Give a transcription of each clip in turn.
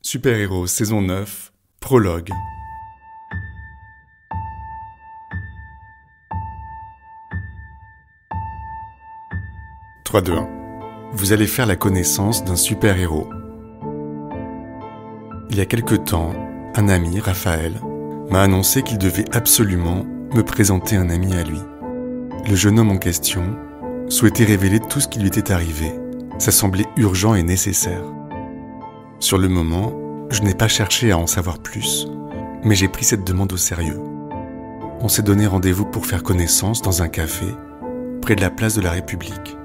Super-héros saison 9, prologue. « 3, 2, 1. Vous allez faire la connaissance d'un super-héros. Il y a quelque temps, un ami, Raphaël, m'a annoncé qu'il devait absolument me présenter un ami à lui. Le jeune homme en question souhaitait révéler tout ce qui lui était arrivé. Ça semblait urgent et nécessaire. Sur le moment, je n'ai pas cherché à en savoir plus, mais j'ai pris cette demande au sérieux. On s'est donné rendez-vous pour faire connaissance dans un café, près de la place de la République.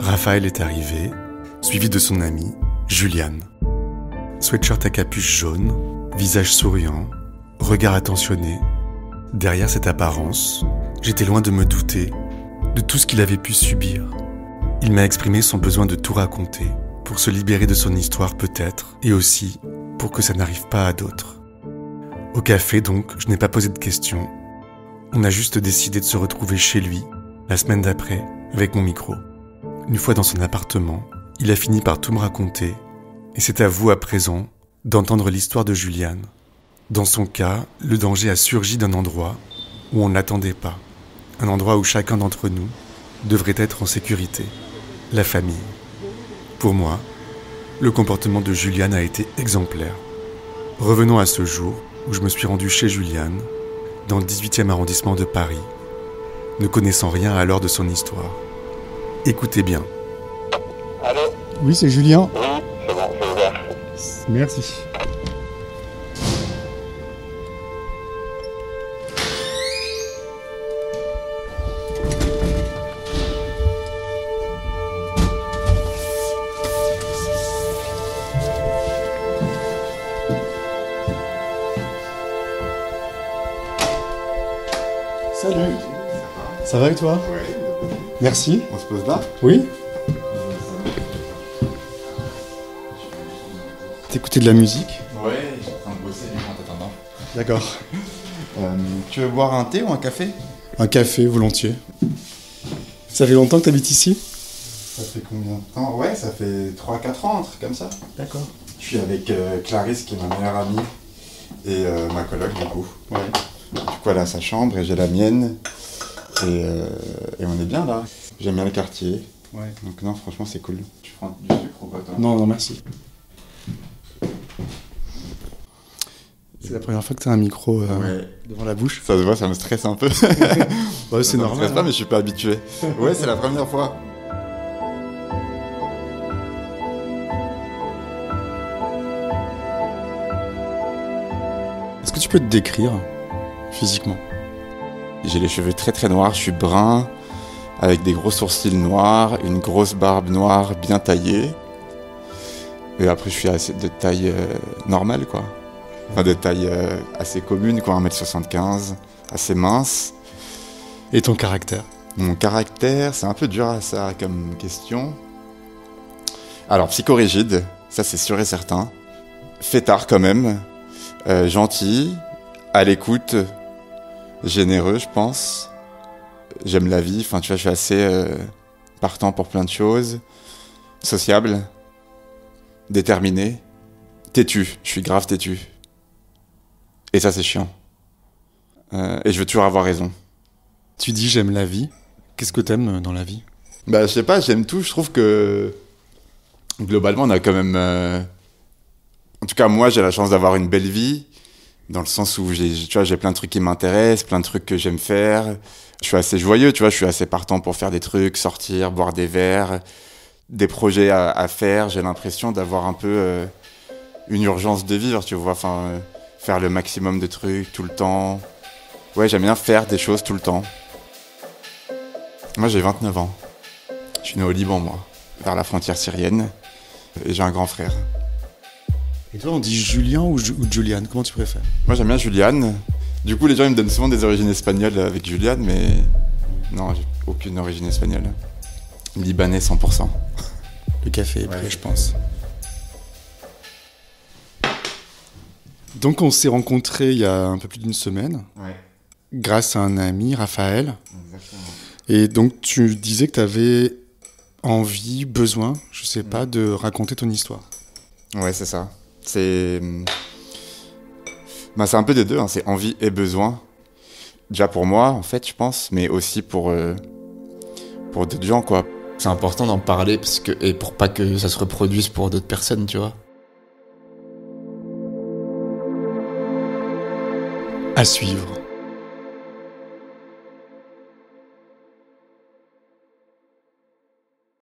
Raphaël est arrivé, suivi de son amie, Juliane. Sweatshirt à capuche jaune, visage souriant, regard attentionné. Derrière cette apparence, j'étais loin de me douter de tout ce qu'il avait pu subir. Il m'a exprimé son besoin de tout raconter, pour se libérer de son histoire peut-être, et aussi pour que ça n'arrive pas à d'autres. Au café donc, je n'ai pas posé de questions. On a juste décidé de se retrouver chez lui, la semaine d'après, avec mon micro. Une fois dans son appartement, il a fini par tout me raconter, et c'est à vous à présent d'entendre l'histoire de Juliane. Dans son cas, le danger a surgi d'un endroit où on ne l'attendait pas, un endroit où chacun d'entre nous devrait être en sécurité, la famille. Pour moi, le comportement de Juliane a été exemplaire. Revenons à ce jour où je me suis rendu chez Juliane, dans le 18e arrondissement de Paris, ne connaissant rien alors de son histoire. Écoutez bien. Allô ? Oui, c'est Julien. Oui, c'est bon, c'est ouvert. Merci. Salut. Ça va et toi ? Ouais. Merci. On se pose là ? Oui ? T'écoutais de la musique ? Ouais, j'ai en train de bosser du coup en t'attendant. D'accord. Tu veux boire un thé ou un café ? Un café, volontiers. Ça fait longtemps que t'habites ici ? Ça fait combien de temps ? Ouais, ça fait 3-4 ans, un truc comme ça. D'accord. Je suis avec Clarisse qui est ma meilleure amie et ma coloc du coup. Ouais. Du coup elle a sa chambre et j'ai la mienne et on est bien là. J'aime bien le quartier. Ouais. Donc non, franchement c'est cool. Tu prends du sucre ou pas toi ? Non, non, merci. C'est la première fois que t'as un micro Ouais. devant la bouche. Ça se voit, ça me stresse un peu. Ouais, c'est Ça me stresse normal. pas mais je suis pas habitué. Ouais, c'est la première fois. Est-ce que tu peux te décrire physiquement ? J'ai les cheveux très très noirs, je suis brun, avec des gros sourcils noirs, une grosse barbe noire bien taillée. Et après je suis assez de taille normale quoi. Enfin de taille assez commune quoi, 1m75, assez mince. Et ton caractère ? Mon caractère, c'est un peu dur à ça comme question. Alors psychorigide, ça c'est sûr et certain. Fêtard quand même, gentil, à l'écoute, généreux je pense. J'aime la vie, enfin tu vois je suis assez partant pour plein de choses. Sociable, déterminé, têtu, je suis grave têtu. Et ça c'est chiant. Et je veux toujours avoir raison. Tu dis j'aime la vie. Qu'est-ce que t'aimes dans la vie ? Bah je sais pas, j'aime tout, je trouve que globalement on a quand même... En tout cas moi j'ai la chance d'avoir une belle vie, dans le sens où j'ai plein de trucs qui m'intéressent, plein de trucs que j'aime faire. Je suis assez joyeux, tu vois, je suis assez partant pour faire des trucs, sortir, boire des verres, des projets à faire. J'ai l'impression d'avoir un peu une urgence de vivre, tu vois, enfin, faire le maximum de trucs tout le temps. Ouais, j'aime bien faire des choses tout le temps. Moi, j'ai 29 ans. Je suis né au Liban, moi, vers la frontière syrienne, et j'ai un grand frère. Et toi on dit Julien ou Juliane ? Comment tu préfères ? Moi, j'aime bien Juliane. Du coup, les gens ils me donnent souvent des origines espagnoles avec Juliane, mais non, j'ai aucune origine espagnole. Libanais 100%. Le café est prêt, Ouais. je pense. Donc on s'est rencontrés il y a un peu plus d'une semaine, Ouais, grâce à un ami, Raphaël. exactement. Et donc tu disais que tu avais envie, besoin, je sais pas, de raconter ton histoire. Ouais, c'est ça. C'est un peu des deux, hein. C'est envie et besoin. Déjà pour moi, en fait, je pense, mais aussi pour d'autres gens, quoi. C'est important d'en parler et pour pas que ça se reproduise pour d'autres personnes, tu vois. À suivre.